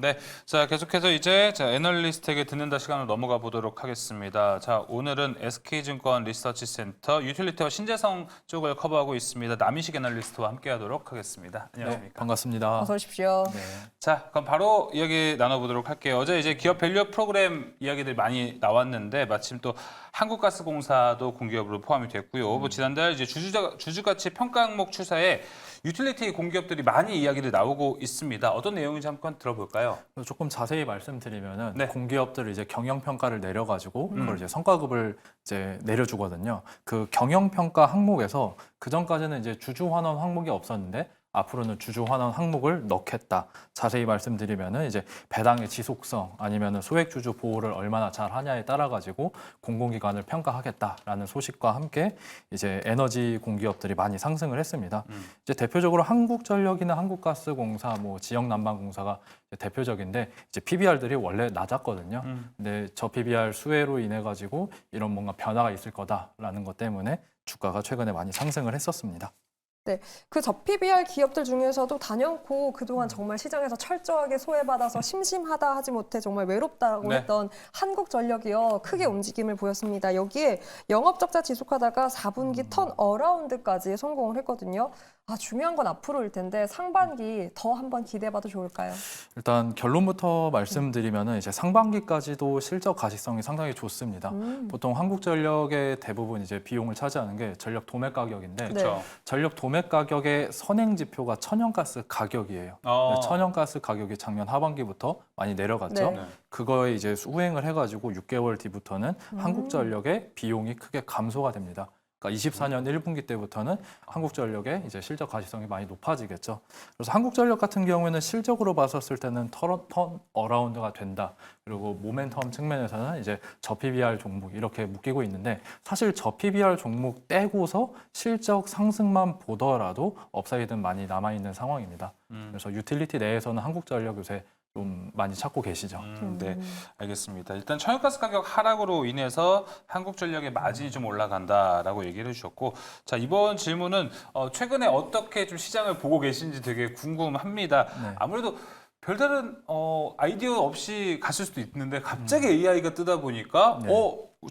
네, 자 계속해서 이제 애널리스트에게 듣는다 시간을 넘어가 보도록 하겠습니다. 자, 오늘은 SK증권 리서치센터 유틸리티와 신재성 쪽을 커버하고 있습니다. 남희식 애널리스트와 함께하도록 하겠습니다. 안녕하십니까? 반갑습니다. 어서 오십시오. 네. 자, 그럼 바로 이야기 나눠보도록 할게요. 어제 이제 기업 밸류 프로그램 이야기들이 많이 나왔는데 마침 또 한국가스공사도 공기업으로 포함이 됐고요. 뭐 지난달 이제 주주가치 평가 항목 추사에 유틸리티 공기업들이 많이 이야기를 나오고 있습니다. 어떤 내용인지 한번 들어볼까요? 조금 자세히 말씀드리면은 네. 공기업들 이제 경영 평가를 내려가지고 그걸 이제 성과급을 이제 내려주거든요. 그 경영 평가 항목에서 그 전까지는 이제 주주 환원 항목이 없었는데 앞으로는 주주 환원 항목을 넣겠다. 자세히 말씀드리면은 이제 배당의 지속성 아니면은 소액 주주 보호를 얼마나 잘 하냐에 따라 가지고 공공기관을 평가하겠다라는 소식과 함께 이제 에너지 공기업들이 많이 상승을 했습니다. 이제 대표적으로 한국전력이나 한국가스공사, 뭐 지역난방공사가 대표적인데 이제 PBR들이 원래 낮았거든요. 근데 저 PBR 수혜로 인해 가지고 이런 뭔가 변화가 있을 거다라는 것 때문에 주가가 최근에 많이 상승을 했었습니다. 네, 그 저PBR 기업들 중에서도 단연코 그동안 정말 시장에서 철저하게 소외받아서 심심하다 하지 못해 정말 외롭다고 네. 했던 한국전력이요. 크게 움직임을 보였습니다. 여기에 영업적자 지속하다가 4분기 턴 어라운드까지 성공을 했거든요. 중요한 건 앞으로일 텐데 상반기 더 한번 기대해봐도 좋을까요? 일단 결론부터 말씀드리면은 이제 상반기까지도 실적 가시성이 상당히 좋습니다. 보통 한국전력의 대부분 이제 비용을 차지하는 게 전력 도매 가격인데 그렇죠. 전력 도매 가격의 선행 지표가 천연가스 가격이에요. 천연가스 가격이 작년 하반기부터 많이 내려갔죠. 네. 그거에 이제 수행을 해가지고 6개월 뒤부터는 한국전력의 비용이 크게 감소가 됩니다. 그러니까 24년 1분기 때부터는 한국전력의 이제 실적 가시성이 많이 높아지겠죠. 그래서 한국전력 같은 경우에는 실적으로 봤었을 때는 턴 어라운드가 된다. 그리고 모멘텀 측면에서는 이제 저PBR 종목 이렇게 묶이고 있는데 사실 저PBR 종목 떼고서 실적 상승만 보더라도 업사이드는 많이 남아있는 상황입니다. 그래서 유틸리티 내에서는 한국전력 요새 좀 많이 찾고 계시죠. 네, 알겠습니다. 일단 천연가스 가격 하락으로 인해서 한국전력의 마진이 좀 올라간다라고 얘기를 해주셨고, 자 이번 질문은 최근에 어떻게 좀 시장을 보고 계신지 되게 궁금합니다. 네. 아무래도 별다른 아이디어 없이 갔을 수도 있는데 갑자기 AI가 뜨다 보니까 네.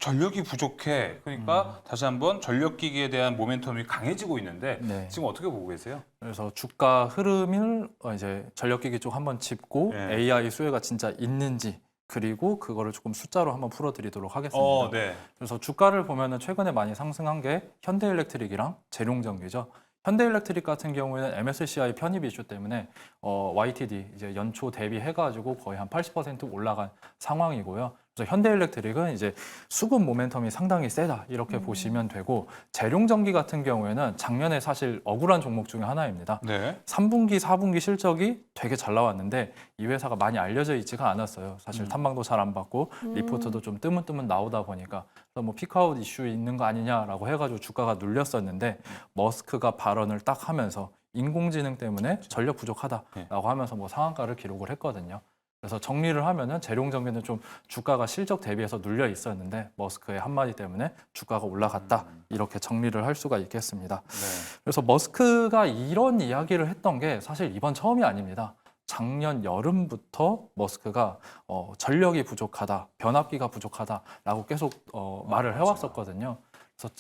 전력이 부족해. 그러니까 다시 한번 전력기기에 대한 모멘텀이 강해지고 있는데 네. 지금 어떻게 보고 계세요? 그래서 주가 흐름을 이제 전력기기 쪽 한번 짚고 네. AI 수혜가 진짜 있는지 그리고 그거를 조금 숫자로 한번 풀어드리도록 하겠습니다. 네. 그래서 주가를 보면은 최근에 많이 상승한 게 현대일렉트릭이랑 재룡전기죠. 현대일렉트릭 같은 경우에는 MSCI 편입 이슈 때문에 YTD 이제 연초 대비해가지고 거의 한 80% 올라간 상황이고요. 그래서 현대일렉트릭은 이제 수급 모멘텀이 상당히 세다 이렇게 보시면 되고 재룡전기 같은 경우에는 작년에 사실 억울한 종목 중에 하나입니다. 네. 3분기, 4분기 실적이 되게 잘 나왔는데 이 회사가 많이 알려져 있지가 않았어요. 사실 탐방도 잘 안 받고 리포트도 좀 뜨문뜨문 나오다 보니까 그래서 뭐 피크아웃 이슈 있는 거 아니냐라고 해가지고 주가가 눌렸었는데 머스크가 발언을 딱 하면서 인공지능 때문에 전력 부족하다라고 하면서 뭐 상한가를 기록을 했거든요. 그래서 정리를 하면은 재룡전기는 좀 주가가 실적 대비해서 눌려 있었는데 머스크의 한마디 때문에 주가가 올라갔다 이렇게 정리를 할 수가 있겠습니다. 네. 그래서 머스크가 이런 이야기를 했던 게 사실 이번 처음이 아닙니다. 작년 여름부터 머스크가 전력이 부족하다, 변압기가 부족하다라고 계속 말을 해왔었거든요. 그래서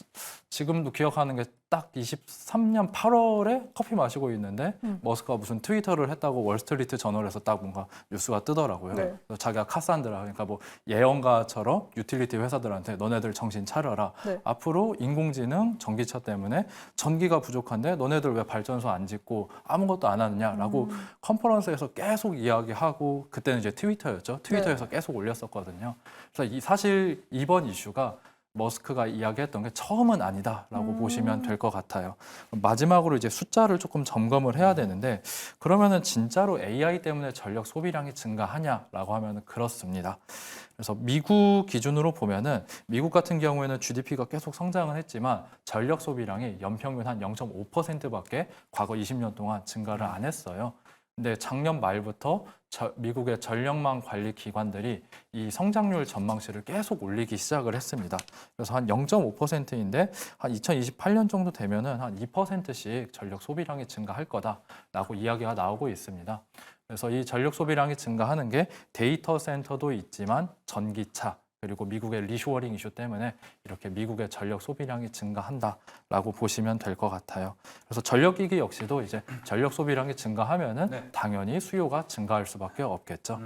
지금도 기억하는 게 딱 23년 8월에 커피 마시고 있는데 머스크가 무슨 트위터를 했다고 월스트리트 저널에서 딱 뭔가 뉴스가 뜨더라고요. 네. 그래서 자기가 카산드라 그러니까 뭐 예언가처럼 유틸리티 회사들한테 너네들 정신 차려라. 네. 앞으로 인공지능 전기차 때문에 전기가 부족한데 너네들 왜 발전소 안 짓고 아무것도 안 하느냐라고 컨퍼런스에서 계속 이야기하고 그때는 이제 트위터였죠. 트위터에서 계속 올렸었거든요. 그래서 사실 이번 이슈가 머스크가 이야기했던 게 처음은 아니다라고 보시면 될 것 같아요. 마지막으로 이제 숫자를 조금 점검을 해야 되는데 그러면은 진짜로 AI 때문에 전력 소비량이 증가하냐라고 하면은 그렇습니다. 그래서 미국 기준으로 보면은 미국 같은 경우에는 GDP가 계속 성장을 했지만 전력 소비량이 연평균 한 0.5%밖에 과거 20년 동안 증가를 안 했어요. 근데 작년 말부터 미국의 전력망 관리 기관들이 이 성장률 전망치를 계속 올리기 시작을 했습니다. 그래서 한 0.5%인데 한 2028년 정도 되면은 한 2%씩 전력 소비량이 증가할 거다라고 이야기가 나오고 있습니다. 그래서 이 전력 소비량이 증가하는 게 데이터 센터도 있지만 전기차 그리고 미국의 리쇼어링 이슈 때문에 이렇게 미국의 전력 소비량이 증가한다라고 보시면 될 것 같아요. 그래서 전력기기 역시도 이제 전력 소비량이 증가하면은 네. 당연히 수요가 증가할 수밖에 없겠죠.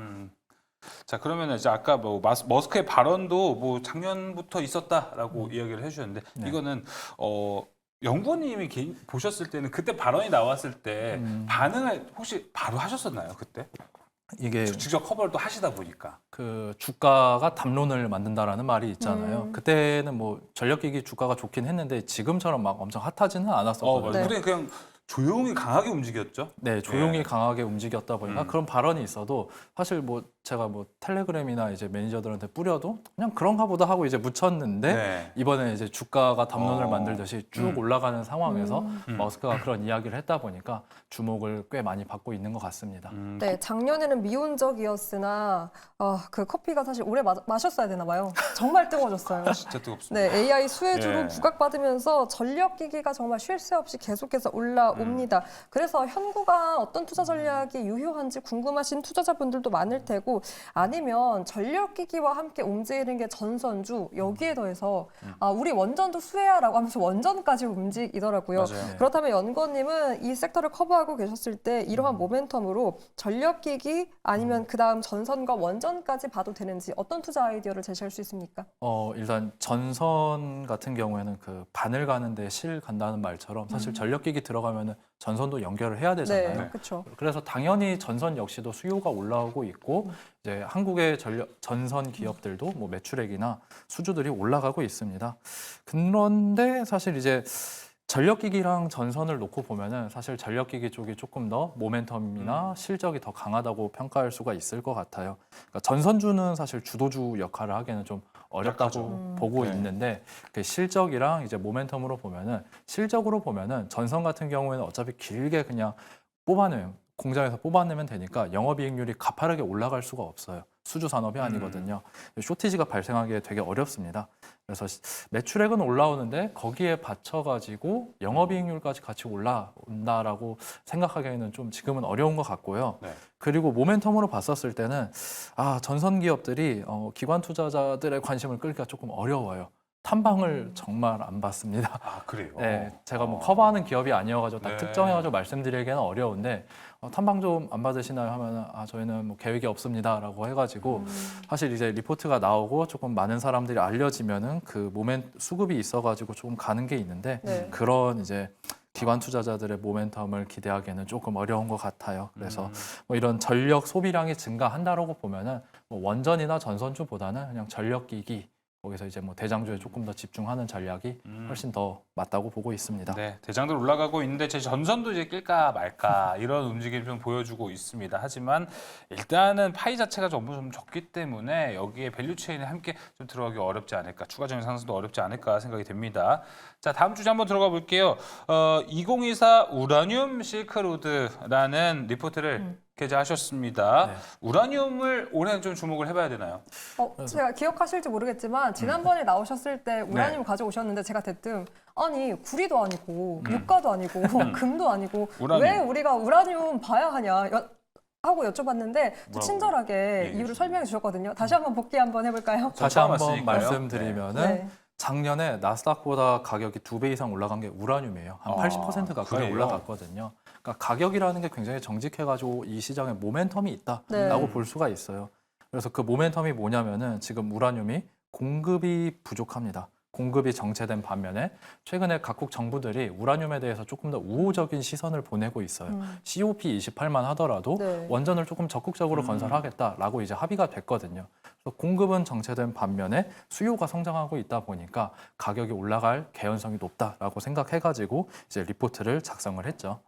자, 그러면 이제 아까 뭐 머스크의 발언도 뭐 작년부터 있었다라고 이야기를 해주셨는데 네. 이거는 연구원님이 보셨을 때는 그때 발언이 나왔을 때 반응을 혹시 바로 하셨었나요? 그때 이게 직접 커버를 또 하시다 보니까. 그 주가가 담론을 만든다라는 말이 있잖아요. 그때는 뭐 전력기기 주가가 좋긴 했는데 지금처럼 막 엄청 핫하지는 않았었거든요. 맞아요. 네. 그때 그냥 조용히 강하게 움직였죠. 네, 조용히 네. 강하게 움직였다 보니까 그런 발언이 있어도 사실 뭐 제가 뭐 텔레그램이나 이제 매니저들한테 뿌려도 그냥 그런가 보다 하고 이제 묻혔는데 네. 이번에 이제 주가가 담론을 어. 만들듯이 쭉 올라가는 상황에서 음. 머스크가 그런 이야기를 했다 보니까 주목을 꽤 많이 받고 있는 것 같습니다. 네, 작년에는 미온적이었으나 그 커피가 사실 오래 마셨어야 되나 봐요. 정말 뜨거워졌어요. 진짜 뜨겁습니다. 네, AI 수혜주로 예. 부각받으면서 전력기기가 정말 쉴 새 없이 계속해서 올라옵니다. 그래서 현구가 어떤 투자 전략이 유효한지 궁금하신 투자자분들도 많을 테고 아니면 전력기기와 함께 움직이는 게 전선주 여기에 더해서 우리 원전도 수혜야라고 하면서 원전까지 움직이더라고요. 맞아요. 네. 그렇다면 연구원님은 이 섹터를 커버하고 계셨을 때 이러한 모멘텀으로 전력기기 아니면 그다음 전선과 원전까지 봐도 되는지 어떤 투자 아이디어를 제시할 수 있습니까? 일단 전선 같은 경우에는 그 바늘 가는데 실 간다는 말처럼 사실 전력기기 들어가면은 전선도 연결을 해야 되잖아요. 네, 그렇죠. 그래서 당연히 전선 역시도 수요가 올라오고 있고 이제 한국의 전선 기업들도 뭐 매출액이나 수주들이 올라가고 있습니다. 그런데 사실 이제 전력기기랑 전선을 놓고 보면은 사실 전력기기 쪽이 조금 더 모멘텀이나 실적이 더 강하다고 평가할 수가 있을 것 같아요. 그러니까 전선주는 사실 주도주 역할을 하기에는 좀 어렵다고 약하죠. 보고 네. 있는데 그 실적이랑 이제 모멘텀으로 보면은 실적으로 보면은 전선 같은 경우에는 어차피 길게 그냥 뽑아내요. 공장에서 뽑아내면 되니까 영업이익률이 가파르게 올라갈 수가 없어요. 수주 산업이 아니거든요. 쇼티지가 발생하기 되게 어렵습니다. 그래서 매출액은 올라오는데 거기에 받쳐가지고 영업이익률까지 같이 올라온다라고 생각하기에는 좀 지금은 어려운 것 같고요. 네. 그리고 모멘텀으로 봤었을 때는 전선 기업들이 기관 투자자들의 관심을 끌기가 조금 어려워요. 탐방을 정말 안 받습니다. 아, 그래요? 네, 제가 뭐 커버하는 기업이 아니어가지고 딱 네. 특정해가지고 말씀드리기는 어려운데 탐방 좀 안 받으시나요 하면은 저희는 뭐 계획이 없습니다라고 해가지고 사실 이제 리포트가 나오고 조금 많은 사람들이 알려지면은 그 수급이 있어가지고 조금 가는 게 있는데 네. 그런 이제 기관 투자자들의 모멘텀을 기대하기에는 조금 어려운 것 같아요. 그래서 뭐 이런 전력 소비량이 증가한다라고 보면은 뭐 원전이나 전선주보다는 그냥 전력기기 거기서 이제 뭐 대장주에 조금 더 집중하는 전략이 훨씬 더 맞다고 보고 있습니다. 네, 대장들 올라가고 있는데 제 전선도 이제 낄까 말까 이런 움직임 좀 보여주고 있습니다. 하지만 일단은 파이 자체가 전부 좀 적기 때문에 여기에 밸류 체인에 함께 좀 들어가기 어렵지 않을까, 추가적인 상승도 어렵지 않을까 생각이 됩니다. 자, 다음 주제 한번 들어가 볼게요. 2024 우라늄 실크로드라는 리포트를 게재하셨습니다. 네. 우라늄을 올해는 좀 주목을 해봐야 되나요? 제가 기억하실지 모르겠지만 지난번에 나오셨을 때 우라늄 가져오셨는데 제가 대뜸 아니 구리도 아니고 유가도 아니고 금도 아니고 우라늄. 왜 우리가 우라늄 봐야 하냐 하고 여쭤봤는데 또 뭐라고 친절하게 얘기해 이유를 설명해 주셨거든요. 다시 한번 복귀 한번 해볼까요? 다시 한번 처음 왔으니까요. 말씀드리면은 네. 작년에 나스닥보다 가격이 2배 이상 올라간 게 우라늄이에요. 한 80% 가까이 그래요? 올라갔거든요. 그러니까 가격이라는 게 굉장히 정직해가지고 이 시장에 모멘텀이 있다라고 네. 볼 수가 있어요. 그래서 그 모멘텀이 뭐냐면은 지금 우라늄이 공급이 부족합니다. 공급이 정체된 반면에 최근에 각국 정부들이 우라늄에 대해서 조금 더 우호적인 시선을 보내고 있어요. COP28만 하더라도 네. 원전을 조금 적극적으로 건설하겠다라고 이제 합의가 됐거든요. 그래서 공급은 정체된 반면에 수요가 성장하고 있다 보니까 가격이 올라갈 개연성이 높다라고 생각해가지고 이제 리포트를 작성을 했죠.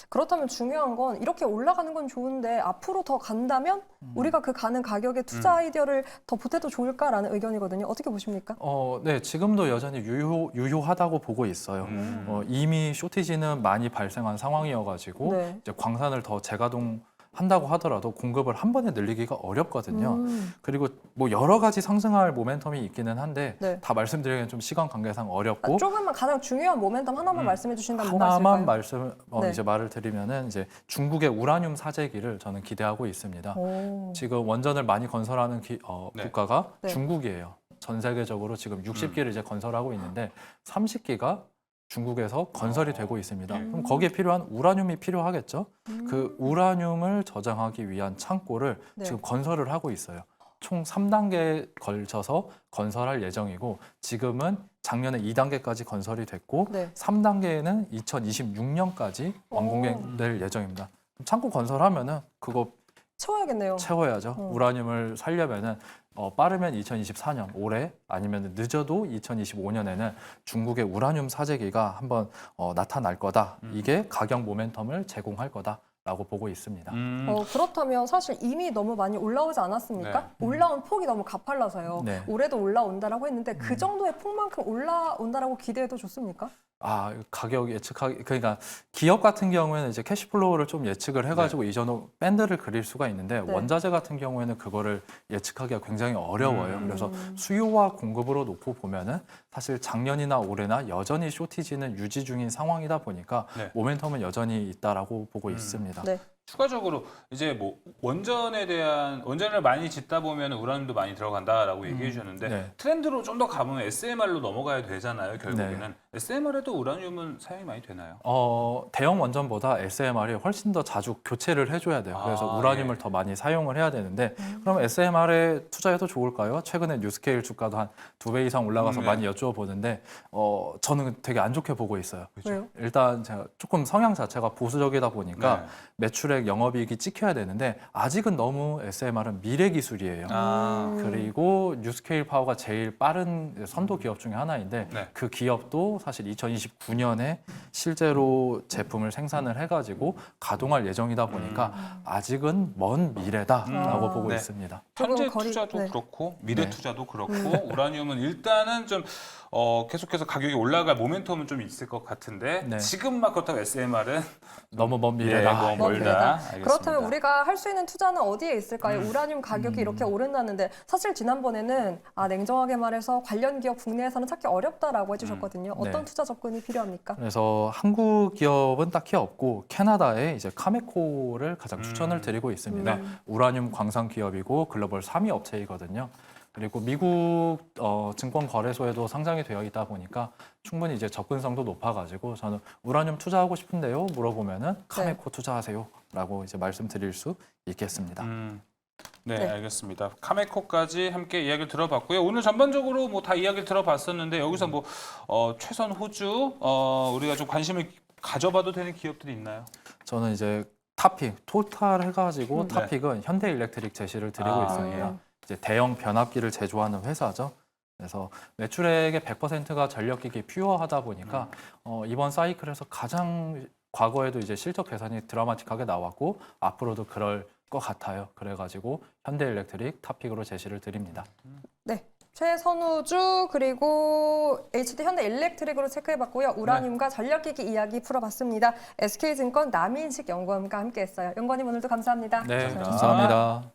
그렇다면 중요한 건 이렇게 올라가는 건 좋은데 앞으로 더 간다면 우리가 그 가는 가격에 투자 아이디어를 더 보태도 좋을까라는 의견이거든요. 어떻게 보십니까? 네, 지금도 여전히 유효하다고 보고 있어요. 이미 쇼티지는 많이 발생한 상황이어가지고 네. 이제 광산을 더 재가동 한다고 하더라도 공급을 한 번에 늘리기가 어렵거든요. 그리고 뭐 여러 가지 상승할 모멘텀이 있기는 한데 네. 다 말씀드리기엔 좀 시간 관계상 어렵고 조금만 가장 중요한 모멘텀 하나만 말씀해 주신다면 뭐가 하나만 있을까요? 말씀 네. 이제 말을 드리면은 이제 중국의 우라늄 사재기를 저는 기대하고 있습니다. 오. 지금 원전을 많이 건설하는 네. 국가가 네. 중국이에요. 전 세계적으로 지금 60기를 이제 건설하고 있는데 30기가 중국에서 건설이 되고 있습니다. 그럼 거기에 필요한 우라늄이 필요하겠죠. 그 우라늄을 저장하기 위한 창고를 네. 지금 건설을 하고 있어요. 총 3단계에 걸쳐서 건설할 예정이고 지금은 작년에 2단계까지 건설이 됐고 네. 3단계에는 2026년까지 완공될 예정입니다. 그럼 창고 건설하면은 그거 채워야겠네요. 채워야죠. 우라늄을 살려면은 빠르면 2024년 올해 아니면 늦어도 2025년에는 중국의 우라늄 사재기가 한번 나타날 거다. 이게 가격 모멘텀을 제공할 거다라고 보고 있습니다. 그렇다면 사실 이미 너무 많이 올라오지 않았습니까? 네. 올라온 폭이 너무 가팔라서요. 네. 올해도 올라온다라고 했는데 그 정도의 폭만큼 올라온다라고 기대해도 좋습니까? 아, 가격 예측하기 그러니까 기업 같은 경우에는 이제 캐시플로우를 좀 예측을 해가지고 이전으로 밴드를 그릴 수가 있는데 네. 원자재 같은 경우에는 그거를 예측하기가 굉장히 어려워요. 그래서 수요와 공급으로 놓고 보면은 사실 작년이나 올해나 여전히 쇼티지는 유지 중인 상황이다 보니까 네. 모멘텀은 여전히 있다라고 보고 있습니다. 네. 추가적으로 이제 뭐 원전을 많이 짓다 보면 우라늄도 많이 들어간다라고 얘기해 주셨는데 네. 트렌드로 좀 더 가보면 SMR로 넘어가야 되잖아요. 결국에는 SMR에도 우라늄은 사용이 많이 되나요? 대형 원전보다 SMR이 훨씬 더 자주 교체를 해줘야 돼요. 그래서 아, 우라늄을 예. 더 많이 사용을 해야 되는데 그럼 SMR에 투자해도 좋을까요? 최근에 뉴스케일 주가도 한 2배 이상 올라가서 네. 많이 여쭤보는데 저는 되게 안 좋게 보고 있어요. 왜요? 일단 제가 조금 성향 자체가 보수적이다 보니까 네. 매출액 영업이익이 찍혀야 되는데 아직은 너무 SMR은 미래 기술이에요. 아, 그리고 뉴스케일 파워가 제일 빠른 선도 기업 중에 하나인데 네. 그 기업도 사실 2029년에 실제로 제품을 생산을 해가지고 가동할 예정이다 보니까 아직은 먼 미래다라고 보고 네. 있습니다. 현재 조금 투자도 네. 그렇고 미래 네. 투자도 그렇고 우라늄은 일단은 좀 계속해서 가격이 올라갈 모멘텀은 좀 있을 것 같은데 네. 지금 막 그렇다고 SMR은 너무 먼 예, 미래다. 너무 먼 멀다. 미래다. 알겠습니다. 그렇다면 우리가 할 수 있는 투자는 어디에 있을까요? 우라늄 가격이 이렇게 오른다는데 사실 지난번에는 냉정하게 말해서 관련 기업 국내에서는 찾기 어렵다라고 해주셨거든요. 어떤 네. 투자 접근이 필요합니까? 그래서 한국 기업은 딱히 없고 캐나다에 이제 카메코를 가장 추천을 드리고 있습니다. 우라늄 광산 기업이고 글로벌 3위 업체이거든요. 그리고 미국 증권거래소에도 상장이 되어 있다 보니까 충분히 이제 접근성도 높아가지고 저는 우라늄 투자하고 싶은데요 물어보면은 카메코 투자하세요라고 이제 말씀드릴 수 있겠습니다. 네, 네. 알겠습니다. 카메코까지 함께 이야기를 들어봤고요. 오늘 전반적으로 뭐 다 이야기를 들어봤었는데 여기서 뭐 최선 호주 우리가 좀 관심을 가져봐도 되는 기업들이 있나요? 저는 이제 타픽 토탈 해가지고 네. 타픽은 현대일렉트릭 제시를 드리고 있습니다. 이제 대형 변압기를 제조하는 회사죠. 그래서 매출액의 100%가 전력기기 퓨어하다 보니까 이번 사이클에서 가장 과거에도 이제 실적 개선이 드라마틱하게 나왔고 앞으로도 그럴 것 같아요. 그래가지고 현대일렉트릭 타픽으로 제시를 드립니다. 네. 최선우주 그리고 HD 현대일렉트릭으로 체크해봤고요. 우라늄과 전력기기 이야기 풀어봤습니다. SK증권 남인식 연구원과 함께했어요. 연구원님 오늘도 감사합니다. 네, 감사합니다. 감사합니다.